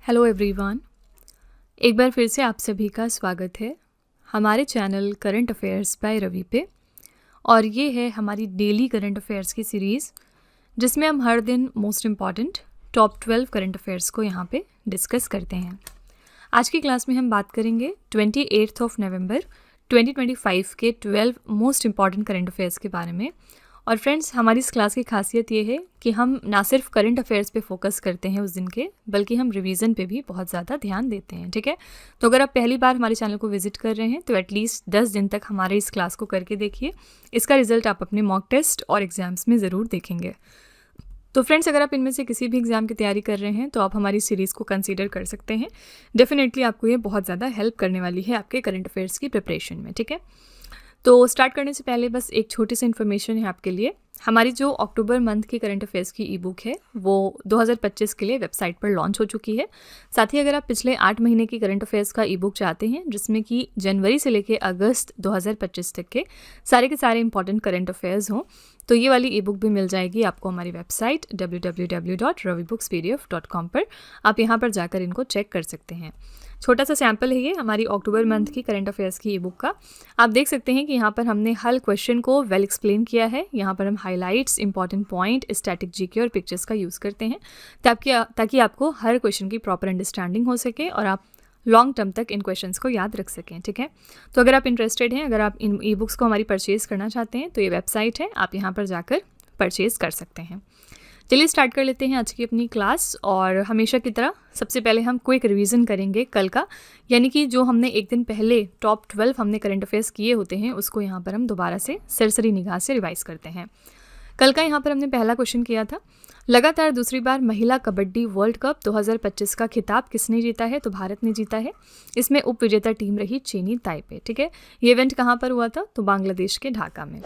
Hello everyone, एक बार फिर से आप सभी का स्वागत है हमारे channel current affairs by Ravi पे। और ये है हमारी डेली करंट अफेयर्स की सीरीज़ जिसमें हम हर दिन most important top 12 current affairs को यहाँ पे डिस्कस करते हैं। आज की क्लास में हम बात करेंगे 28 नवंबर 2025 के 12 मोस्ट इम्पॉर्टेंट करंट अफेयर्स के बारे में। और फ्रेंड्स, हमारी इस क्लास की खासियत ये है कि हम ना सिर्फ करंट अफेयर्स पे फोकस करते हैं उस दिन के, बल्कि हम रिवीजन पे भी बहुत ज़्यादा ध्यान देते हैं। ठीक है, तो अगर आप पहली बार हमारे चैनल को विजिट कर रहे हैं तो एटलीस्ट 10 दिन तक हमारे इस क्लास को करके देखिए। इसका रिजल्ट आप अपने मॉक टेस्ट और एग्जाम्स में ज़रूर देखेंगे। तो फ्रेंड्स, अगर आप इनमें से किसी भी एग्जाम की तैयारी कर रहे हैं तो आप हमारी सीरीज़ को कंसीडर कर सकते हैं। डेफिनेटली आपको ये बहुत ज़्यादा हेल्प करने वाली है आपके करंट अफेयर्स की प्रिपरेशन में। ठीक है, तो स्टार्ट करने से पहले बस एक छोटी सी इन्फॉर्मेशन है आपके लिए। हमारी जो अक्टूबर मंथ की करंट अफेयर्स की ई बुक है वो 2025 के लिए वेबसाइट पर लॉन्च हो चुकी है। साथ ही अगर आप पिछले 8 महीने की करंट अफेयर्स का ई बुक चाहते हैं जिसमें कि जनवरी से लेकर अगस्त 2025 तक के सारे इंपॉर्टेंट करंट अफेयर्स हों, तो ये वाली ई बुक भी मिल जाएगी आपको हमारी वेबसाइट www.ravibookspdf.com पर। आप यहाँ पर जाकर इनको चेक कर सकते हैं। छोटा सा सैम्पल है ये हमारी अक्टूबर मंथ की करंट अफेयर्स की ई बुक का। आप देख सकते हैं कि यहाँ पर हमने हर क्वेश्चन को वेल एक्सप्लेन किया है। यहाँ पर हम highlights, important point, static GK और पिक्चर्स का यूज़ करते हैं ताकि आपको हर क्वेश्चन की प्रॉपर अंडरस्टैंडिंग हो सके और आप लॉन्ग टर्म तक इन क्वेश्चंस को याद रख सकें। ठीक है, तो अगर आप इंटरेस्टेड हैं, अगर आप इन ई बुक्स को हमारी परचेज़ करना चाहते हैं तो ये वेबसाइट है, आप यहाँ पर जाकर परचेज़ कर सकते हैं। चलिए स्टार्ट कर लेते हैं आज की अपनी क्लास। और हमेशा की तरह सबसे पहले हम क्विक रिवीजन करेंगे कल का, यानी कि जो हमने एक दिन पहले टॉप 12 हमने करंट अफेयर्स किए होते हैं उसको यहाँ पर हम दोबारा से सरसरी निगाह से रिवाइज करते हैं। कल का यहाँ पर हमने पहला क्वेश्चन किया था, लगातार दूसरी बार महिला कबड्डी वर्ल्ड कप 2025 का खिताब किसने जीता है? तो भारत ने जीता है। इसमें उप विजेता टीम रही चीनी ताइपे। ठीक है, ये इवेंट कहाँ पर हुआ था? तो बांग्लादेश के ढाका में।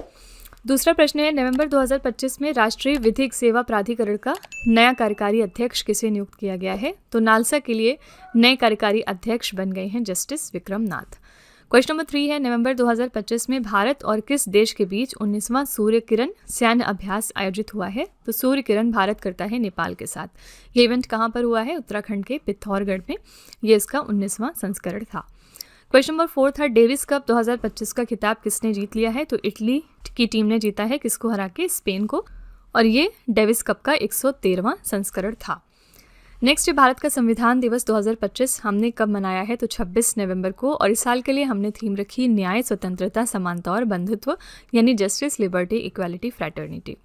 दूसरा प्रश्न है, नवंबर 2025 में राष्ट्रीय विधिक सेवा प्राधिकरण का नया कार्यकारी अध्यक्ष किसे नियुक्त किया गया है? तो नालसा के लिए नए कार्यकारी अध्यक्ष बन गए हैं जस्टिस विक्रम नाथ। क्वेश्चन नंबर 3 है, नवंबर 2025 में भारत और किस देश के बीच 19वां सूर्य किरण सैन्य अभ्यास आयोजित हुआ है? तो सूर्य किरण भारत करता है नेपाल के साथ। ये इवेंट कहाँ पर हुआ है? उत्तराखंड के पिथौरगढ़ में। ये इसका 19वां संस्करण था। क्वेश्चन नंबर 4 था, डेविस कप 2025 का खिताब किसने जीत लिया है? तो इटली की टीम ने जीता है। किसको हरा के? स्पेन को। और ये डेविस कप का 113वां संस्करण था। नेक्स्ट है, भारत का संविधान दिवस 2025 हमने कब मनाया है? तो 26 नवंबर को। और इस साल के लिए हमने थीम रखी न्याय, स्वतंत्रता, समानता और बंधुत्व, यानी जस्टिस, लिबर्टी, इक्वालिटी, फ्रैटर्निटी।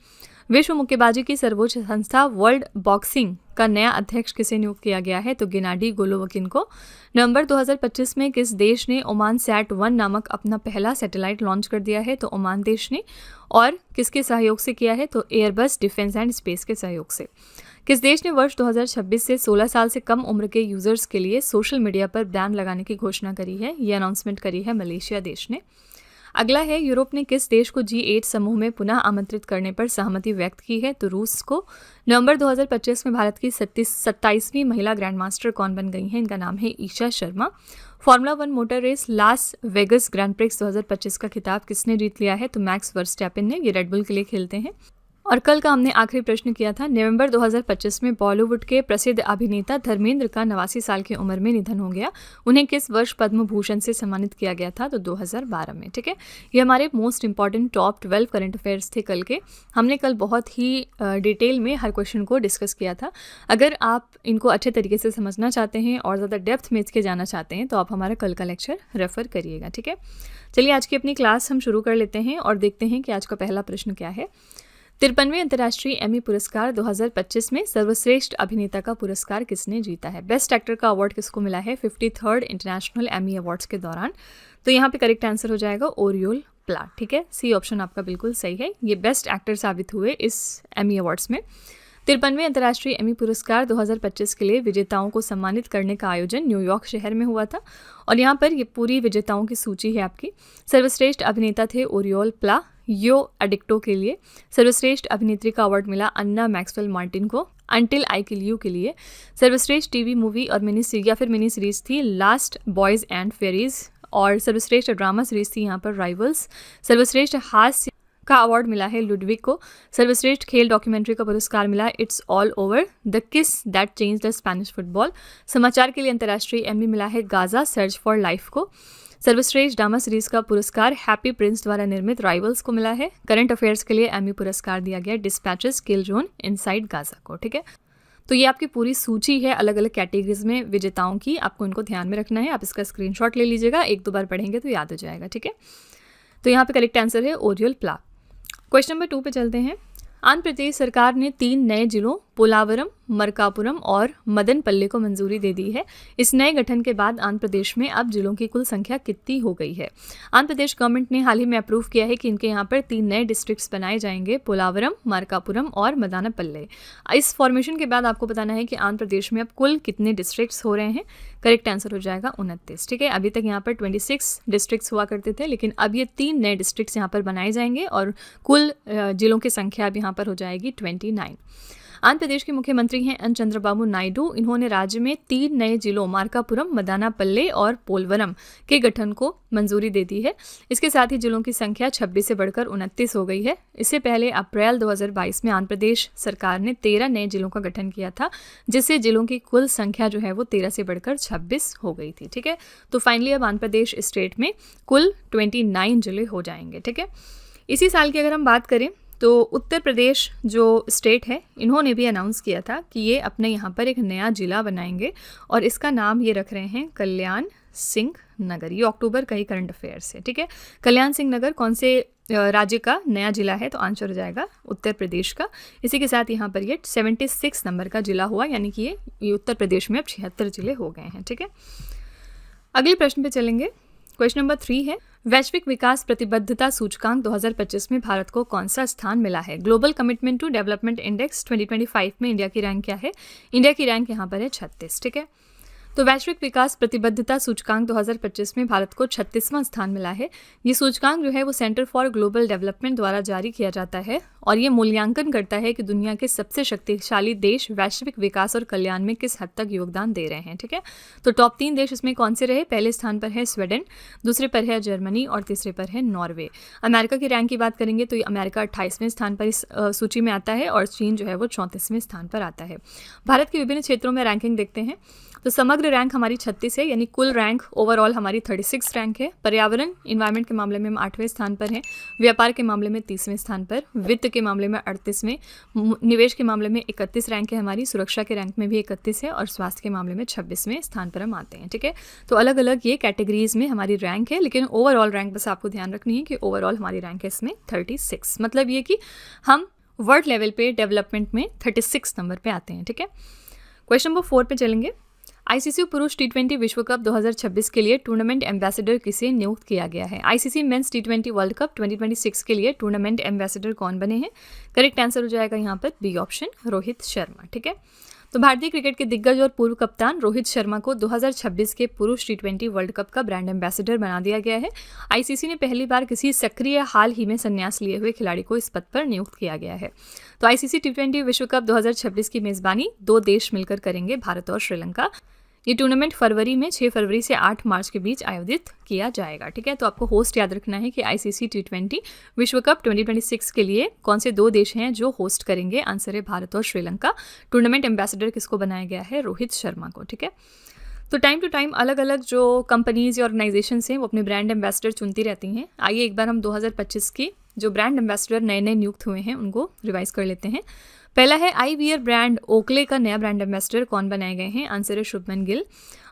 विश्व मुक्केबाजी की सर्वोच्च संस्था वर्ल्ड बॉक्सिंग का नया अध्यक्ष किसे नियुक्त किया गया है? तो गेनाडी गोलोवकिन को। नवंबर 2025 में किस देश ने ओमान सैट-1 नामक अपना पहला सैटेलाइट लॉन्च कर दिया है? तो ओमान देश ने। और किसके सहयोग से किया है? तो एयरबस डिफेंस एंड स्पेस के सहयोग से। किस देश ने वर्ष 2026 से 16 साल से कम उम्र के यूजर्स के लिए सोशल मीडिया पर बैन लगाने की घोषणा करी है? ये अनाउंसमेंट करी है मलेशिया देश ने। अगला है, यूरोप ने किस देश को G8 समूह में पुनः आमंत्रित करने पर सहमति व्यक्त की है? तो रूस को। नवंबर 2025 में भारत की 27वीं महिला ग्रैंड मास्टर कौन बन गई हैं? इनका नाम है Isha Sharma. Formula 1 motor race Las Vegas grand prix 2025 का खिताब किसने जीत लिया है? तो मैक्स वर्स्टैपेन ने। ये रेडबुल के लिए खेलते हैं। और कल का हमने आखिरी प्रश्न किया था, नवंबर 2025 में बॉलीवुड के प्रसिद्ध अभिनेता धर्मेंद्र का 89 साल की उम्र में निधन हो गया। उन्हें किस वर्ष पद्म भूषण से सम्मानित किया गया था? तो 2012 में। ठीक है, ये हमारे most important top 12 current affairs थे कल के। हमने कल बहुत ही डिटेल में हर क्वेश्चन को डिस्कस किया था। अगर आप इनको अच्छे तरीके से समझना चाहते हैं और ज़्यादा डेप्थ में इसके जाना चाहते हैं तो आप हमारा कल का लेक्चर रेफर करिएगा। ठीक है, चलिए आज की अपनी क्लास हम शुरू कर लेते हैं और देखते हैं कि आज का पहला प्रश्न क्या है। 53वें अंतर्राष्ट्रीय एमी पुरस्कार 2025 में सर्वश्रेष्ठ अभिनेता का पुरस्कार किसने जीता है? बेस्ट एक्टर का अवार्ड किसको मिला है 53rd इंटरनेशनल एमी अवार्ड्स के दौरान? तो यहाँ पे करेक्ट आंसर हो जाएगा ओरियोल प्लाट। ठीक है, सी ऑप्शन आपका बिल्कुल सही है। ये बेस्ट एक्टर साबित हुए इस एमी अवार्ड्स में। 53वें अंतर्राष्ट्रीय एमी पुरस्कार 2025 के लिए विजेताओं को सम्मानित करने का आयोजन न्यूयॉर्क शहर में हुआ था। और यहाँ पर ये पूरी विजेताओं की सूची है आपकी। सर्वश्रेष्ठ अभिनेता थे ओरियोल प्ला यो एडिक्टो के लिए। सर्वश्रेष्ठ अभिनेत्री का अवार्ड मिला अन्ना मैक्सवेल मार्टिन को अंटिल आई किल यू के लिए। सर्वश्रेष्ठ टीवी मूवी और मिनी सीरीज थी लास्ट बॉयज एंड फेरीज। और सर्वश्रेष्ठ ड्रामा सीरीज थी यहाँ पर राइवल्स। सर्वश्रेष्ठ हास्य का अवार्ड मिला है लुडविग को। सर्वश्रेष्ठ खेल डॉक्यूमेंट्री का पुरस्कार मिला इट्स ऑल ओवर द किस that change the Spanish football. समाचार के लिए अंतर्राष्ट्रीय एमी मिला है गाजा सर्च फॉर लाइफ को। सर्वश्रेष्ठ ड्रामा सीरीज का पुरस्कार हैप्पी प्रिंस द्वारा निर्मित राइवल्स को मिला है। करंट अफेयर्स के लिए एमी पुरस्कार दिया गया डिस्पैचेस किल जोन इनसाइड गाजा को। ठीक है, तो ये आपकी पूरी सूची है अलग अलग कैटेगरीज में विजेताओं की, आपको इनको ध्यान में रखना है। आप इसका स्क्रीनशॉट ले लीजिएगा, एक दो बार पढ़ेंगे तो याद हो जाएगा। ठीक है, तो यहाँ पे करेक्ट आंसर है ओरियल प्ला। क्वेश्चन नंबर 2 पे चलते हैं। आंध्र प्रदेश सरकार ने 3 नए जिलों पोलावरम, मरकापुरम और मदनपल्ले को मंजूरी दे दी है। इस नए गठन के बाद आंध्र प्रदेश में अब जिलों की कुल संख्या कितनी हो गई है? आंध्र प्रदेश गवर्नमेंट ने हाल ही में अप्रूव किया है कि इनके यहाँ पर 3 नए डिस्ट्रिक्ट्स बनाए जाएंगे, पोलावरम, मरकापुरम और मदनपल्ले। इस फॉर्मेशन के बाद आपको बताना है कि आंध्र प्रदेश में अब कुल कितने डिस्ट्रिक्ट्स हो रहे हैं। करेक्ट आंसर हो जाएगा 29। ठीक है, अभी तक यहाँ पर 26 डिस्ट्रिक्ट्स हुआ करते थे, लेकिन अब ये 3 नए डिस्ट्रिक्ट्स यहाँ पर बनाए जाएंगे और कुल जिलों की संख्या अब यहाँ पर हो जाएगी 29। आंध्र प्रदेश के मुख्यमंत्री हैं एन चंद्रबाबू नायडू। इन्होंने राज्य में 3 नए जिलों मार्कापुरम, मदनापल्ले और पोलवरम के गठन को मंजूरी दे दी है। इसके साथ ही जिलों की संख्या 26 से बढ़कर 29 हो गई है। इससे पहले अप्रैल 2022 में आंध्र प्रदेश सरकार ने 13 नए जिलों का गठन किया था, जिससे जिलों की कुल संख्या जो है वो 13 से बढ़कर 26 हो गई थी। ठीक है, तो फाइनली अब आंध्र प्रदेश स्टेट में कुल 29 जिले हो जाएंगे। ठीक है, इसी साल की अगर हम बात करें तो उत्तर प्रदेश जो स्टेट है, इन्होंने भी अनाउंस किया था कि ये अपने यहाँ पर एक नया जिला बनाएंगे और इसका नाम ये रख रहे हैं कल्याण सिंह नगर। ये अक्टूबर का ही करंट अफेयर्स है। ठीक है, कल्याण सिंह नगर कौन से राज्य का नया जिला है? तो आंसर हो जाएगा उत्तर प्रदेश का। इसी के साथ यहाँ पर ये 76 नंबर का जिला हुआ, यानी कि ये उत्तर प्रदेश में अब 76 जिले हो गए हैं। ठीक है, अगले प्रश्न पे चलेंगे। क्वेश्चन नंबर 3 है, वैश्विक विकास प्रतिबद्धता सूचकांक 2025 में भारत को कौन सा स्थान मिला है? Global commitment to development index 2025 में इंडिया की रैंक क्या है? इंडिया की रैंक यहाँ पर है 36। ठीक है, तो वैश्विक विकास प्रतिबद्धता सूचकांक 2025 में भारत को 36वां स्थान मिला है। ये सूचकांक जो है वो सेंटर फॉर ग्लोबल डेवलपमेंट द्वारा जारी किया जाता है और ये मूल्यांकन करता है कि दुनिया के सबसे शक्तिशाली देश वैश्विक विकास और कल्याण में किस हद तक योगदान दे रहे हैं। ठीक है, तो टॉप 3 देश इसमें कौन से रहे? पहले स्थान पर है स्वीडन, दूसरे पर है जर्मनी और तीसरे पर है नॉर्वे। अमेरिका की रैंक की बात करेंगे तो ये अमेरिका 28वें स्थान पर इस सूची में आता है और चीन जो है वो 34वें स्थान पर आता है। भारत के विभिन्न क्षेत्रों में रैंकिंग देखते हैं तो समग्र रैंक हमारी 36 है, यानी कुल रैंक ओवरऑल हमारी 36 रैंक है। पर्यावरण इन्वायरमेंट के मामले में हम 8वें स्थान पर हैं, व्यापार के मामले में 30वें स्थान पर, वित्त के मामले में 38वें, निवेश के मामले में 31 रैंक है हमारी, सुरक्षा के रैंक में भी 31 है और स्वास्थ्य के मामले में 26वें स्थान पर हम आते हैं। ठीक है, तो अलग अलग ये कैटेगरीज में हमारी रैंक है, लेकिन ओवरऑल रैंक बस आपको ध्यान रखनी है कि ओवरऑल हमारी रैंक है इसमें 36। मतलब ये कि हम वर्ल्ड लेवल पे डेवलपमेंट में 36 नंबर पे आते हैं। ठीक है, क्वेश्चन नंबर 4 पे चलेंगे। आईसीसी पुरुष टी20 विश्व कप 2026 के लिए टूर्नामेंट एम्बेसडर किसे नियुक्त किया गया है? आईसीसी मेंस टी20 वर्ल्ड कप 2026 के लिए टूर्नामेंट एम्बेसडर कौन बने हैं? करेक्ट आंसर हो जाएगा यहाँ पर बी ऑप्शन, रोहित शर्मा। ठीक है, तो भारतीय क्रिकेट के दिग्गज और पूर्व कप्तान रोहित शर्मा को 2026 के पुरुष टी20 वर्ल्ड कप का ब्रांड एम्बेसडर बना दिया गया है। आईसीसी ने पहली बार किसी सक्रिय हाल ही में संन्यास लिए हुए खिलाड़ी को इस पद पर नियुक्त किया गया है। तो आईसीसी टी20 विश्व कप 2026 की मेजबानी 2 देश मिलकर करेंगे, भारत और श्रीलंका। ये टूर्नामेंट फरवरी में 6 फरवरी से 8 मार्च के बीच आयोजित किया जाएगा। ठीक है, तो आपको होस्ट याद रखना है कि आईसीसी टी20 विश्व कप 2026 के लिए कौन से 2 देश हैं जो होस्ट करेंगे? आंसर है भारत और श्रीलंका। टूर्नामेंट एम्बेसडर किसको बनाया गया है? रोहित शर्मा को। ठीक है, तो टाइम टू टाइम अलग अलग जो कंपनीज या ऑर्गेनाइजेशंस हैं वो अपने ब्रांड एम्बेसडर चुनती रहती हैं। आइए एक बार हम 2025 की जो ब्रांड एम्बेसडर नए नए नियुक्त हुए हैं उनको रिवाइज कर लेते हैं। पहला है आईवियर ब्रांड ओकले का नया ब्रांड एम्बेसडर कौन बनाए गए हैं? आंसर है शुभमन गिल।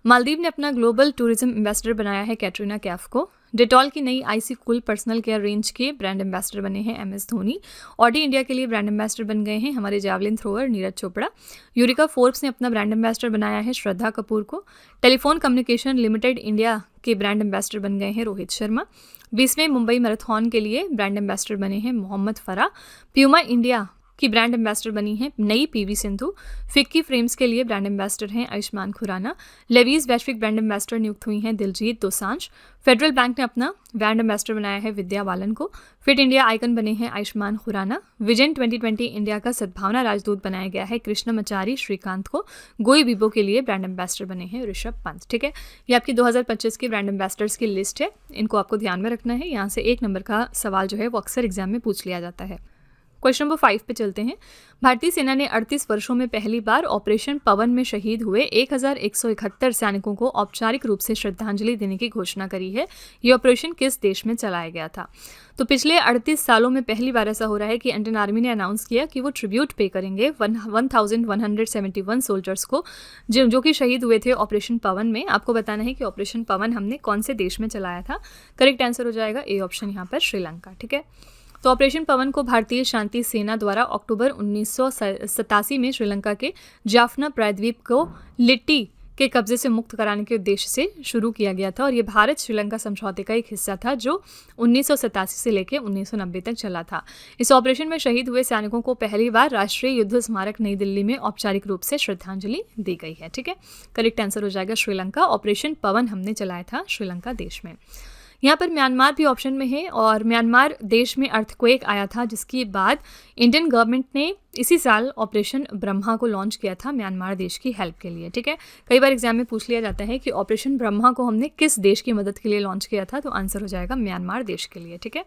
मालदीव ने अपना ग्लोबल टूरिज्म एम्बेसडर बनाया है कैटरीना कैफ को। डेटॉल की नई IC cool personal care range के ब्रांड एम्बेसडर बने हैं एमएस धोनी। ऑडी इंडिया के लिए ब्रांड एम्बेसडर बन गए हैं हमारे javelin thrower Neeraj Chopra. Eureka Forbes ने अपना ब्रांड एम्बेसडर बनाया है श्रद्धा कपूर को। टेलीफोन कम्युनिकेशन लिमिटेड इंडिया के ब्रांड एम्बेसडर बन गए हैं रोहित शर्मा। 20वें मुंबई मैराथन के लिए ब्रांड एम्बेसडर बने हैं मोहम्मद फरा। प्यूमा इंडिया की ब्रांड एम्बेसडर बनी है नई पीवी सिंधु। फिक्की फ्रेम्स के लिए ब्रांड एम्बेसडर हैं आयुष्मान खुराना। लेवीज वैश्विक ब्रांड एम्बेसडर नियुक्त हुई हैं दिलजीत दोसांझ। फेडरल बैंक ने अपना ब्रांड एम्बेसडर बनाया है विद्या बालन को। फिट इंडिया आइकन बने हैं आयुष्मान खुराना। विजन 2020 इंडिया का सद्भावना राजदूत बनाया गया है कृष्णमचारी श्रीकांत को। गोई बीबो के लिए ब्रांड एम्बेसडर बने हैं ऋषभ पंत। ठीक है, ये आपकी 2025 की ब्रांड एम्बेसडर्स की लिस्ट है, इनको आपको ध्यान में रखना है। यहाँ से 1 नंबर का सवाल जो है वो अक्सर एग्जाम में पूछ लिया जाता है। क्वेश्चन नंबर 5 पे चलते हैं। भारतीय सेना ने 38 वर्षों में पहली बार ऑपरेशन पवन में शहीद हुए 1171 सैनिकों को औपचारिक रूप से श्रद्धांजलि देने की घोषणा करी है। ये ऑपरेशन किस देश में चलाया गया था? तो पिछले 38 सालों में पहली बार ऐसा हो रहा है कि इंडियन आर्मी ने अनाउंस किया कि वो ट्रिब्यूट पे करेंगे 1171 सोल्जर्स को जो कि शहीद हुए थे ऑपरेशन पवन में। आपको बताना है कि ऑपरेशन पवन हमने कौन से देश में चलाया था। करेक्ट आंसर हो जाएगा ए ऑप्शन, यहाँ पर श्रीलंका। ठीक है, तो ऑपरेशन पवन को भारतीय शांति सेना द्वारा अक्टूबर 1987 में श्रीलंका के जाफना प्रायद्वीप को लिट्टी के कब्जे से मुक्त कराने के उद्देश्य से शुरू किया गया था और ये भारत श्रीलंका समझौते का एक हिस्सा था जो 1987 से लेकर 1990 तक चला था। इस ऑपरेशन में शहीद हुए सैनिकों को पहली बार राष्ट्रीय युद्ध स्मारक नई दिल्ली में औपचारिक रूप से श्रद्धांजलि दी गई है। ठीक है, करेक्ट आंसर हो जाएगा श्रीलंका। ऑपरेशन पवन हमने चलाया था श्रीलंका देश में। यहाँ पर म्यांमार भी ऑप्शन में है और म्यांमार देश में अर्थक्वेक आया था जिसके बाद इंडियन गवर्नमेंट ने इसी साल ऑपरेशन ब्रह्मा को लॉन्च किया था म्यांमार देश की हेल्प के लिए। ठीक है, कई बार एग्जाम में पूछ लिया जाता है कि ऑपरेशन ब्रह्मा को हमने किस देश की मदद के लिए लॉन्च किया था, तो आंसर हो जाएगा म्यांमार देश के लिए। ठीक है,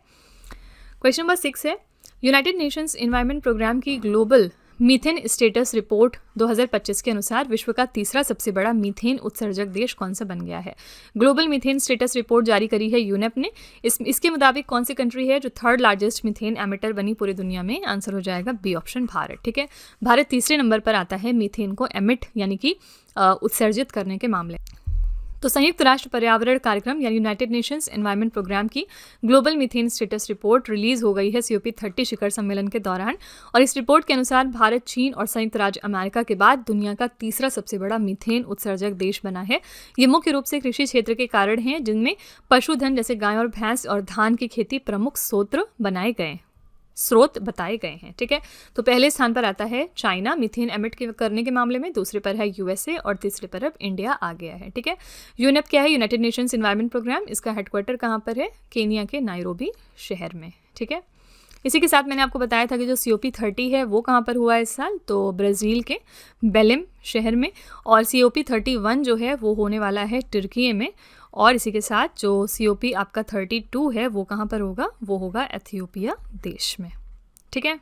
क्वेश्चन नंबर 6 है। यूनाइटेड नेशंस एनवायरनमेंट प्रोग्राम की ग्लोबल मीथेन स्टेटस रिपोर्ट 2025 के अनुसार विश्व का तीसरा सबसे बड़ा मीथेन उत्सर्जक देश कौन सा बन गया है? ग्लोबल मीथेन स्टेटस रिपोर्ट जारी करी है यूनेप ने। इसके मुताबिक कौन सी कंट्री है जो 3rd लार्जेस्ट मीथेन एमिटर बनी पूरी दुनिया में? आंसर हो जाएगा बी ऑप्शन, भारत। ठीक है, भारत तीसरे नंबर पर आता है मीथेन को एमिट यानी कि उत्सर्जित करने के मामले। तो संयुक्त राष्ट्र पर्यावरण कार्यक्रम यानी यूनाइटेड नेशंस एनवायरनमेंट प्रोग्राम की global methane status report release हो गई है COP30 शिखर सम्मेलन के दौरान और इस रिपोर्ट के अनुसार भारत, चीन और संयुक्त राज्य अमेरिका के बाद दुनिया का तीसरा सबसे बड़ा मीथेन उत्सर्जक देश बना है। ये मुख्य रूप से कृषि क्षेत्र के कारण हैं जिनमें पशुधन जैसे गाय और भैंस और धान की खेती प्रमुख स्रोत बताए गए हैं। ठीक है, तो पहले स्थान पर आता है चाइना मीथेन एमिट करने के मामले में, दूसरे पर है USA और तीसरे पर अब इंडिया आ गया है। ठीक है, यूनेप क्या है? United Nations environment programme. इसका हेडक्वार्टर कहाँ पर है? केनिया के नायरोबी शहर में। ठीक है, इसी के साथ मैंने आपको बताया था कि जो COP30 है वो कहाँ पर हुआ है इस साल, तो ब्राज़ील के बेलेम शहर में, और COP31 जो है वो होने वाला है तुर्की में, और इसी के साथ जो COP आपका 32 है वो कहाँ पर होगा? वो होगा एथियोपिया देश में। ठीक है,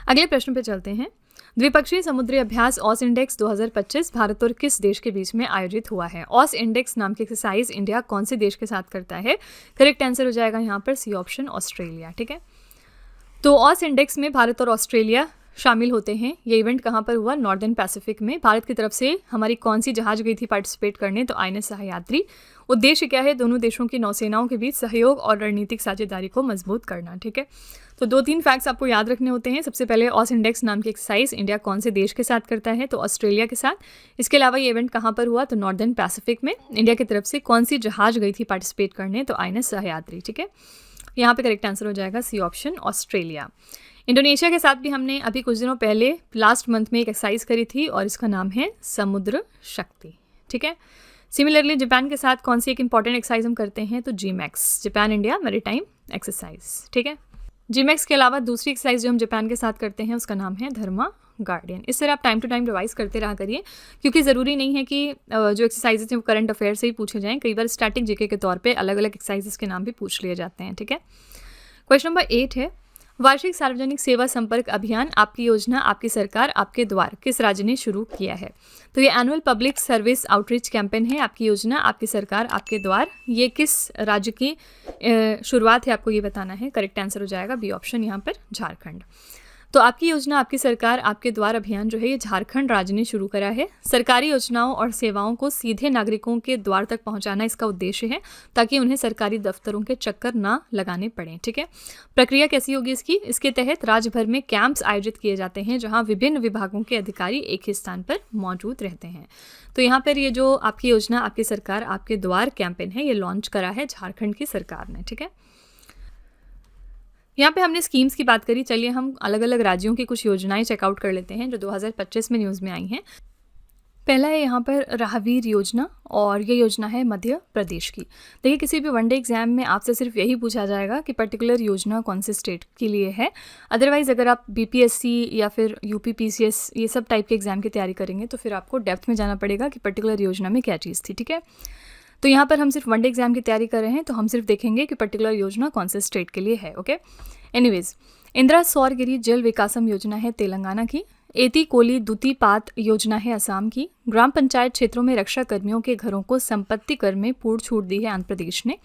अगले प्रश्न पे चलते हैं। द्विपक्षीय समुद्री अभ्यास ऑस इंडेक्स 2025 भारत और किस देश के बीच में आयोजित हुआ है? ऑस इंडेक्स नाम की एक्सरसाइज इंडिया कौन से देश के साथ करता है? करेक्ट आंसर हो जाएगा यहाँ पर सी ऑप्शन, ऑस्ट्रेलिया। ठीक है, तो ऑस इंडेक्स में भारत और ऑस्ट्रेलिया शामिल होते हैं। ये इवेंट कहाँ पर हुआ? नॉर्दर्न पैसिफिक में। भारत की तरफ से हमारी कौन सी जहाज गई थी पार्टिसिपेट करने? तो INS सह्याद्री। उद्देश्य क्या है? दोनों देशों की नौसेनाओं के बीच सहयोग और रणनीतिक साझेदारी को मजबूत करना। ठीक है, तो 2-3 फैक्ट्स आपको याद रखने होते हैं। सबसे पहले ऑस इंडेक्स नाम की एक्सरसाइज इंडिया कौन से देश के साथ करता है? तो ऑस्ट्रेलिया के साथ। इसके अलावा ये इवेंट कहाँ पर हुआ? तो नॉर्दर्न पैसिफिक में। इंडिया की तरफ से कौन सी जहाज गई थी पार्टिसिपेट करने? तो INS सह्याद्री। ठीक है, यहाँ पे करेक्ट आंसर हो जाएगा सी ऑप्शन, ऑस्ट्रेलिया। इंडोनेशिया के साथ भी हमने अभी कुछ दिनों पहले लास्ट मंथ में एक एक्सरसाइज करी थी और इसका नाम है समुद्र शक्ति। ठीक है, सिमिलरली जापान के साथ कौन सी एक इंपॉर्टेंट एक्सरसाइज हम करते हैं? तो GMAX, Japan India maritime exercise. ठीक है, GMAX के अलावा दूसरी एक्सरसाइज जो हम जापान के साथ करते हैं उसका नाम है धर्मा गार्डियन। इस तरह आप टाइम टू टाइम रिवाइज करते रहा करिए, क्योंकि ज़रूरी नहीं है कि जो एक्सरसाइजेज हैं वो करंट अफेयर से ही पूछे जाएँ। कई बार स्टैटिक जीके के तौर पे अलग अलग एक्सरसाइजेज के नाम भी पूछ लिए जाते हैं। ठीक है, क्वेश्चन नंबर 8 है। वार्षिक सार्वजनिक सेवा संपर्क अभियान आपकी योजना आपकी सरकार आपके द्वार किस राज्य ने शुरू किया है? तो ये annual public service outreach campaign है आपकी योजना आपकी सरकार आपके द्वार। ये किस राज्य की शुरुआत है आपको ये बताना है। करेक्ट आंसर हो जाएगा बी ऑप्शन, यहाँ पर झारखंड। तो आपकी योजना आपकी सरकार आपके द्वार अभियान जो है ये झारखंड राज्य ने शुरू करा है। सरकारी योजनाओं और सेवाओं को सीधे नागरिकों के द्वार तक पहुंचाना इसका उद्देश्य है, ताकि उन्हें सरकारी दफ्तरों के चक्कर ना लगाने पड़े। ठीक है, प्रक्रिया कैसी होगी इसकी? इसके तहत राज्य भर में कैंप्स आयोजित किए जाते हैं जहां विभिन्न विभागों के अधिकारी एक ही स्थान पर मौजूद रहते हैं। तो यहाँ पर ये जो आपकी योजना आपकी सरकार आपके द्वार कैंपेन है ये लॉन्च करा है झारखंड की सरकार ने। ठीक है, यहाँ पे हमने स्कीम्स की बात करी, चलिए हम अलग अलग राज्यों की कुछ योजनाएं चेकआउट कर लेते हैं जो 2025 में न्यूज़ में आई हैं। पहला है यहाँ पर राहवीर योजना, और ये योजना है मध्य प्रदेश की। देखिए, किसी भी वनडे एग्जाम में आपसे सिर्फ यही पूछा जाएगा कि पर्टिकुलर योजना कौन से स्टेट के लिए है। अदरवाइज़ अगर आप बीपीएससी या फिर यूपी पीसीएस ये सब टाइप के एग्जाम की तैयारी करेंगे तो फिर आपको डेप्थ में जाना पड़ेगा कि पर्टिकुलर योजना में क्या चीज़ थी। ठीक है, तो यहाँ पर हम सिर्फ वनडे एग्जाम की तैयारी कर रहे हैं तो हम सिर्फ देखेंगे कि पर्टिकुलर योजना कौन से स्टेट के लिए है। ओके, एनीवेज, इंदिरा सौर गिरी जल विकासम योजना है तेलंगाना की। एती कोली दुती पात योजना है असम की। ग्राम पंचायत क्षेत्रों में रक्षा कर्मियों के घरों को संपत्ति कर में पूर्ण छूट दी है आंध्र प्रदेश ने।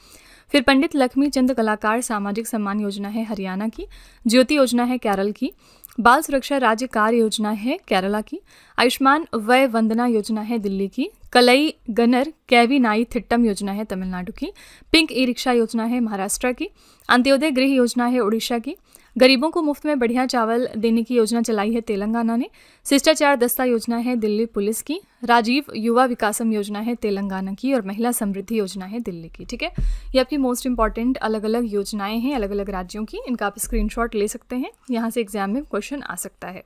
फिर पंडित लक्ष्मी चंद कलाकार सामाजिक सम्मान योजना है हरियाणा की। ज्योति योजना है केरल की। बाल सुरक्षा राज्य कार्य योजना है केरला की। आयुष्मान वय वंदना योजना है दिल्ली की। कलई गनर कैवी नाई थिट्टम योजना है तमिलनाडु की। पिंक ई रिक्शा योजना है महाराष्ट्र की। अंत्योदय गृह योजना है उड़ीसा की। गरीबों को मुफ्त में बढ़िया चावल देने की योजना चलाई है तेलंगाना ने। शिष्टाचार दस्ता योजना है दिल्ली पुलिस की। राजीव युवा विकासम योजना है तेलंगाना की। और महिला समृद्धि योजना है दिल्ली की। ठीक है, ये आपकी मोस्ट इंपॉर्टेंट अलग अलग योजनाएं हैं अलग अलग राज्यों की, इनका आप स्क्रीनशॉट ले सकते हैं, यहाँ से एग्जाम में क्वेश्चन आ सकता है।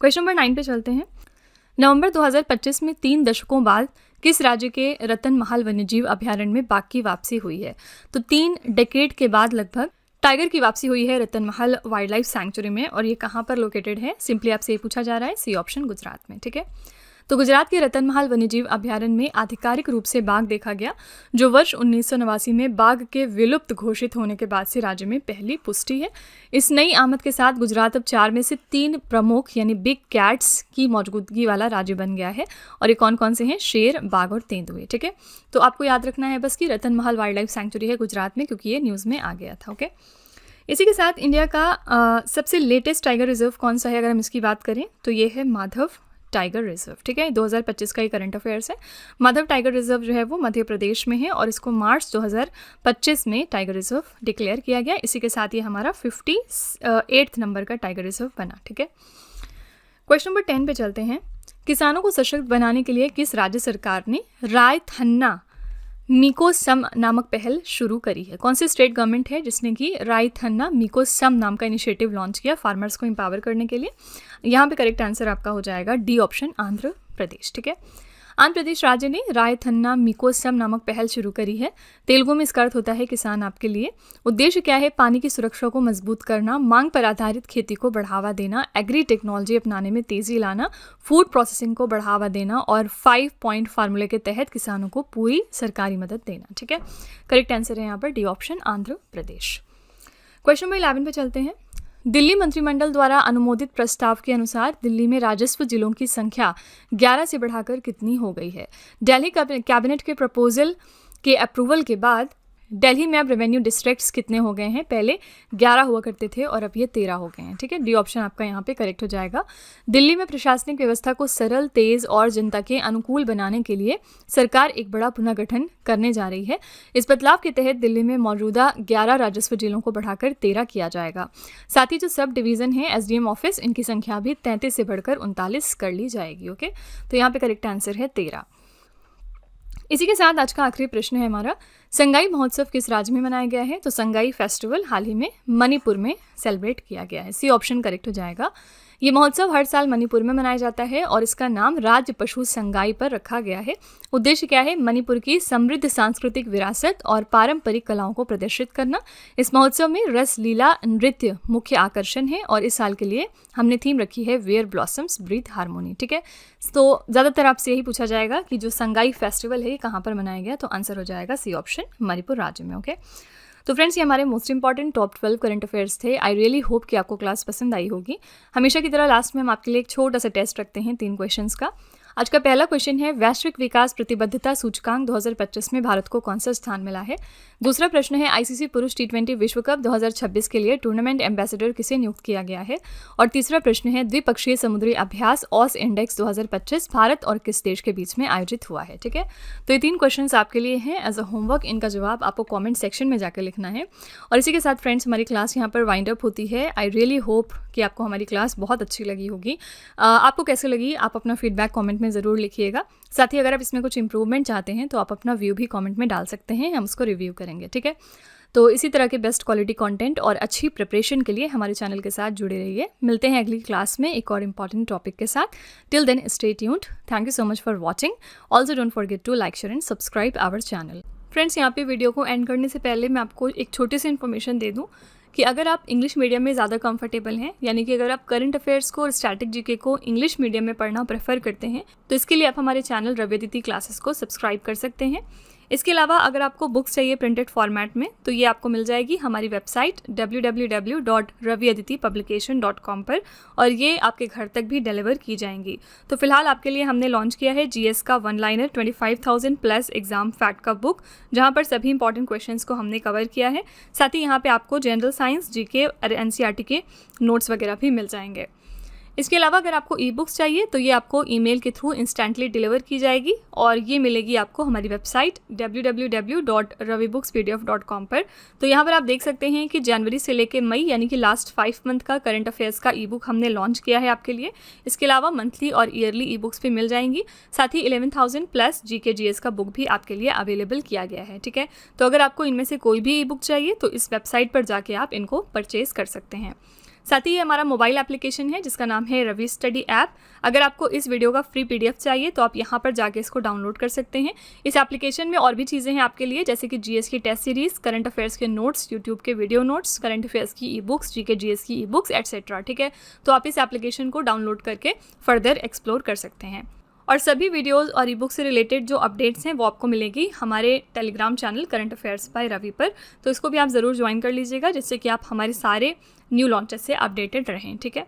क्वेश्चन नंबर 9 पे चलते हैं। नवंबर 2025 में 3 दशकों बाद किस राज्य के रतनमहल वन्यजीव अभयारण्य में बाघ की वापसी हुई है? तो 3 डेकेड के बाद लगभग टाइगर की वापसी हुई है रतनमहल वाइल्ड लाइफ सैंक्चुरी में। और ये कहाँ पर लोकेटेड है? सिंपली आपसे ये पूछा जा रहा है, सी ऑप्शन गुजरात में। ठीक है, तो गुजरात के रतनमहल वन्यजीव अभयारण्य में आधिकारिक रूप से बाघ देखा गया, जो वर्ष 1989 में बाघ के विलुप्त घोषित होने के बाद से राज्य में पहली पुष्टि है। इस नई आमद के साथ गुजरात अब 4 में से 3 प्रमुख यानी बिग कैट्स की मौजूदगी वाला राज्य बन गया है। और ये कौन कौन से हैं? शेर, बाघ और तेंदुए। ठीक है, तो आपको याद रखना है बस कि रतनमहल वाइल्ड लाइफ सैंक्चुरी है गुजरात में, क्योंकि ये न्यूज़ में आ गया था। ओके, इसी के साथ इंडिया का सबसे लेटेस्ट टाइगर रिजर्व कौन सा है अगर हम इसकी बात करें तो ये है माधव टाइगर रिजर्व। ठीक है, 2025 का ये करंट अफेयर्स है। माधव टाइगर रिजर्व जो है वो मध्य प्रदेश में है और इसको मार्च 2025 में टाइगर रिजर्व डिक्लेयर किया गया। इसी के साथ ये हमारा 58 नंबर का टाइगर रिजर्व बना। ठीक है, क्वेश्चन नंबर 10 पे चलते हैं। किसानों को सशक्त बनाने के लिए किस राज्य सरकार ने राय थन्ना मीको सम नामक पहल शुरू करी है? कौन सी स्टेट गवर्नमेंट है जिसने कि राय थन्ना मीको सम नाम का इनिशिएटिव लॉन्च किया फार्मर्स को एम्पावर करने के लिए? यहाँ पे करेक्ट आंसर आपका हो जाएगा डी ऑप्शन, आंध्र प्रदेश। ठीक है, आंध्र प्रदेश राज्य ने राय थन्ना मीको सम नामक पहल शुरू करी है। तेलुगु में इसका अर्थ होता है किसान आपके लिए। उद्देश्य क्या है? पानी की सुरक्षा को मजबूत करना, मांग पर आधारित खेती को बढ़ावा देना, एग्री टेक्नोलॉजी अपनाने में तेजी लाना, फूड प्रोसेसिंग को बढ़ावा देना और 5 पॉइंट फार्मूले के तहत किसानों को पूरी सरकारी मदद देना। ठीक है, करेक्ट आंसर है यहाँ पर D option, Andhra Pradesh. Question number 11 पे चलते हैं। दिल्ली मंत्रिमंडल द्वारा अनुमोदित प्रस्ताव के अनुसार दिल्ली में राजस्व जिलों की संख्या 11 से बढ़ाकर कितनी हो गई है? दिल्ली कैबिनेट के प्रपोजल के अप्रूवल के बाद दिल्ली में अब रेवेन्यू डिस्ट्रिक्ट्स कितने हो गए हैं? पहले 11 हुआ करते थे और अब ये 13 हो गए हैं। ठीक है, डी ऑप्शन आपका यहाँ पे करेक्ट हो जाएगा। दिल्ली में प्रशासनिक व्यवस्था को सरल, तेज और जनता के अनुकूल बनाने के लिए सरकार एक बड़ा पुनर्गठन करने जा रही है। इस बदलाव के तहत दिल्ली में मौजूदा 11 राजस्व जिलों को बढ़ाकर 13 किया जाएगा। साथ ही जो सब डिवीज़न है एसडीएम ऑफिस, इनकी संख्या भी 33 से बढ़कर 39 कर ली जाएगी। ओके, तो यहाँ पे करेक्ट आंसर है 13। इसी के साथ आज का आखिरी प्रश्न है हमारा, संगाई महोत्सव किस राज्य में मनाया गया है? तो संगाई फेस्टिवल हाल ही में मणिपुर में सेलिब्रेट किया गया है। सी ऑप्शन करेक्ट हो जाएगा। ये महोत्सव हर साल मणिपुर में मनाया जाता है और इसका नाम राज्य पशु संगाई पर रखा गया है। उद्देश्य क्या है? मणिपुर की समृद्ध सांस्कृतिक विरासत और पारंपरिक कलाओं को प्रदर्शित करना। इस महोत्सव में रस लीला नृत्य मुख्य आकर्षण है और इस साल के लिए हमने थीम रखी है वेयर ब्लॉसम्स ब्रीथ हार्मोनी। ठीक है, तो ज़्यादातर आपसे यही पूछा जाएगा कि जो संगाई फेस्टिवल है ये कहाँ पर मनाया गया, तो आंसर हो जाएगा सी ऑप्शन, मणिपुर राज्य में। ओके, तो फ्रेंड्स ये हमारे most important top 12 current affairs थे। आई रियली होप कि आपको क्लास पसंद आई होगी। हमेशा की तरह लास्ट में हम आपके लिए एक छोटा सा टेस्ट रखते हैं 3 क्वेश्चंस का। आज का पहला क्वेश्चन है, वैश्विक विकास प्रतिबद्धता सूचकांक 2025 में भारत को कौन सा स्थान मिला है? दूसरा प्रश्न है, आईसीसी पुरुष T20 विश्व कप 2026 के लिए टूर्नामेंट एम्बेसडर किसे नियुक्त किया गया है? और तीसरा प्रश्न है, द्विपक्षीय समुद्री अभ्यास ऑस इंडेक्स 2025 भारत और किस देश के बीच में आयोजित हुआ है? ठीक है, तो ये 3 क्वेश्चंस आपके लिए हैं एज अ होमवर्क। इनका जवाब आपको कॉमेंट सेक्शन में जाकर लिखना है। और इसी के साथ फ्रेंड्स हमारी क्लास यहाँ पर वाइंड अप होती है। आई रियली होप कि आपको हमारी क्लास बहुत अच्छी लगी होगी। आपको कैसे लगी आप अपना फीडबैक कॉमेंट में में ज़रूर लिखिएगा। साथ ही अगर आप इसमें कुछ इंप्रूवमेंट चाहते हैं तो आप अपना व्यू भी कमेंट में डाल सकते हैं, हम उसको रिव्यू करेंगे, ठीक है। तो इसी तरह के बेस्ट क्वालिटी कंटेंट और अच्छी प्रिपरेशन के लिए हमारे चैनल के साथ जुड़े रहिए। मिलते हैं अगली क्लास में एक और इम्पॉर्टेंट टॉपिक के साथ। Till then stay tuned. Thank you so much for watching. Also don't forget to like, share and subscribe our channel. Friends, यहाँ पे वीडियो को एंड करने से पहले मैं आपको एक छोटी सी इन्फॉर्मेशन दे दूँ कि अगर आप इंग्लिश मीडियम में ज़्यादा कंफर्टेबल हैं, यानी कि अगर आप करंट अफेयर्स को और स्टैटिक जीके को इंग्लिश मीडियम में पढ़ना प्रेफर करते हैं, तो इसके लिए आप हमारे चैनल रवि अदिति क्लासेस को सब्सक्राइब कर सकते हैं। इसके अलावा अगर आपको बुक्स चाहिए प्रिंटेड फॉर्मेट में, तो ये आपको मिल जाएगी हमारी वेबसाइट www.raviaditipublication.com पर, और ये आपके घर तक भी डिलीवर की जाएंगी। तो फिलहाल आपके लिए हमने लॉन्च किया है जीएस का 1 लाइनर 25,000 प्लस एग्जाम फैक्ट का बुक, जहाँ पर सभी इंपॉर्टेंट क्वेश्चंस को हमने कवर किया है। साथ ही यहाँ पे आपको जनरल साइंस, जीके और एनसीईआरटी के नोट्स वगैरह भी मिल जाएंगे। इसके अलावा अगर आपको ई बुक्स चाहिए तो ये आपको ईमेल के थ्रू इंस्टेंटली डिलीवर की जाएगी, और ये मिलेगी आपको हमारी वेबसाइट www.ravibooks.pdf.com पर। तो यहाँ पर आप देख सकते हैं कि जनवरी से लेकर मई, यानी कि लास्ट 5 मंथ का करंट अफेयर्स का ई बुक हमने लॉन्च किया है आपके लिए। इसके अलावा मंथली और ईयरली ई बुक्स भी मिल जाएंगी। साथ ही 11,000 प्लस जीके जीएस का बुक भी आपके लिए अवेलेबल किया गया है, ठीक है। तो अगर आपको इनमें से कोई भी ई बुक चाहिए तो इस वेबसाइट पर जाके आप इनको परचेज कर सकते हैं। साथ ही ये हमारा मोबाइल एप्लीकेशन है जिसका नाम है रवि स्टडी ऐप। अगर आपको इस वीडियो का फ्री पीडीएफ चाहिए तो आप यहाँ पर जाके इसको डाउनलोड कर सकते हैं। इस एप्लीकेशन में और भी चीज़ें हैं आपके लिए, जैसे कि जीएस की टेस्ट सीरीज, करंट अफेयर्स के नोट्स, यूट्यूब के वीडियो नोट्स, करंट अफेयर्स की ई बुक्स, जीके जीएस की ई बुक्स एटसेट्रा, ठीक है। तो आप इस एप्लीकेशन को डाउनलोड करके फर्दर एक्सप्लोर कर सकते हैं। और सभी वीडियोस और ई बुक से रिलेटेड जो अपडेट्स हैं वो आपको मिलेगी हमारे Telegram channel current affairs by Ravi पर। तो इसको भी आप ज़रूर ज्वाइन कर लीजिएगा, जिससे कि आप हमारे सारे न्यू लॉन्चेस से अपडेटेड रहें, ठीक है।